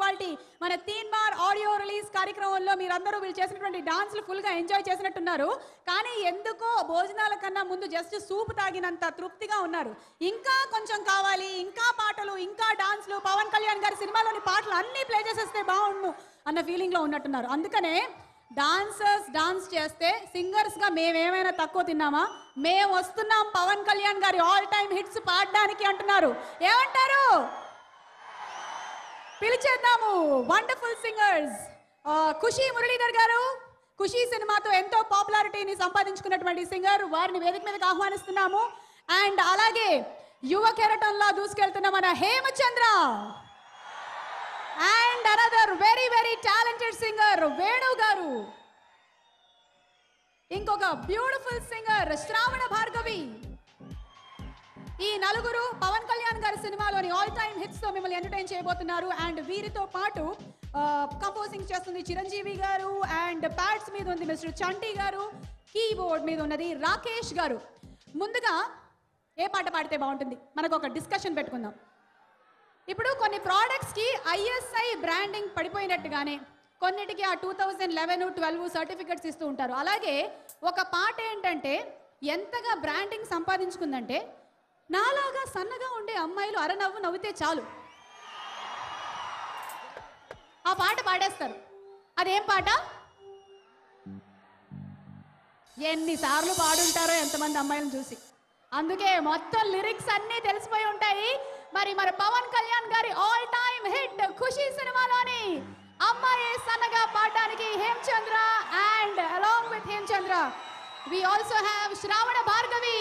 ఇవాళ మన తీన్ మార్ ఆడియో రిలీజ్ కార్యక్రమంలో మీరందరూ వీళ్ళు చేసినటువంటి డాన్స్లు ఫుల్గా ఎంజాయ్ చేసినట్టున్నారు. కానీ ఎందుకో భోజనాల కన్నా ముందు జస్ట్ సూప్ తాగినంత తృప్తిగా ఉన్నారు. ఇంకా కొంచెం కావాలి, ఇంకా పాటలు, ఇంకా డాన్స్లు, పవన్ కళ్యాణ్ గారి సినిమాలోని పాటలు అన్నీ ప్లే చేసేస్తే బాగుండు అన్న ఫీలింగ్లో ఉన్నట్టున్నారు. అందుకనే డాన్సర్స్ డాన్స్ చేస్తే సింగర్స్గా మేమేమైనా తక్కువ తిన్నామా? మేము వస్తున్నాం పవన్ కళ్యాణ్ గారి ఆల్ టైమ్ హిట్స్ పాడడానికి అంటున్నారు. ఏమంటారు? పిలిచేద్దాము వండర్ఫుల్ సింగర్స్. ఖుషీ మురళీధర్ గారు, ఖుషీ సినిమాతో ఎంతో పాపులారిటీని సంపాదించుకున్నటువంటి సింగర్, వారిని వేదిక మీదకి ఆహ్వానిస్తున్నాము. అండ్ అలాగే యువ కెరటంలో దూసుకెళ్తున్న మన Hemachandra and another very very talented singer Venu గారు, ఇంకొక బ్యూటిఫుల్ సింగర్ శ్రావణ భార్గవి. ఈ నలుగురు పవన్ కళ్యాణ్ గారి సినిమాలోని ఆల్ టైమ్ హిట్స్ తో మిమ్మల్ని ఎంటర్టైన్ చేయబోతున్నారు. అండ్ వీరితో పాటు కంపోజింగ్ చేస్తుంది చిరంజీవి గారు, అండ్ ప్యాడ్స్ మీద ఉంది మిస్టర్ చంటి గారు, కీబోర్డ్ మీద ఉన్నది రాకేష్ గారు. ముందుగా ఏ పాట పాడితే బాగుంటుంది? మనకు ఒక డిస్కషన్ పెట్టుకుందాం. ఇప్పుడు కొన్ని ప్రోడక్ట్స్కి ISI బ్రాండింగ్ పడిపోయినట్టుగానే కొన్నిటికి ఆ 2011-12 సర్టిఫికెట్స్ ఇస్తూ ఉంటారు. అలాగే ఒక పాట ఏంటంటే ఎంతగా బ్రాండింగ్ సంపాదించుకుందంటే, నాలాగా సన్నగా ఉండే అమ్మాయిలు అరనవ్వు నవ్వితే చాలు ఆ పాట పాడేస్తారు. అదేం పాట? ఎన్నిసార్లు పాడుంటారో ఎంతమంది అమ్మాయిలను చూసి. అందుకే మొత్తం లిరిక్స్ అన్నీ తెలిసిపోయి ఉంటాయి. మరి పవన్ కళ్యాణ్ గారి ఆల్ టైమ్ హిట్ ఖుషీ సినిమాలోని అమ్మాయి సన్నగా పాడడానికి Hemachandra, and along with Hemachandra we also have Shravana Bhargavi.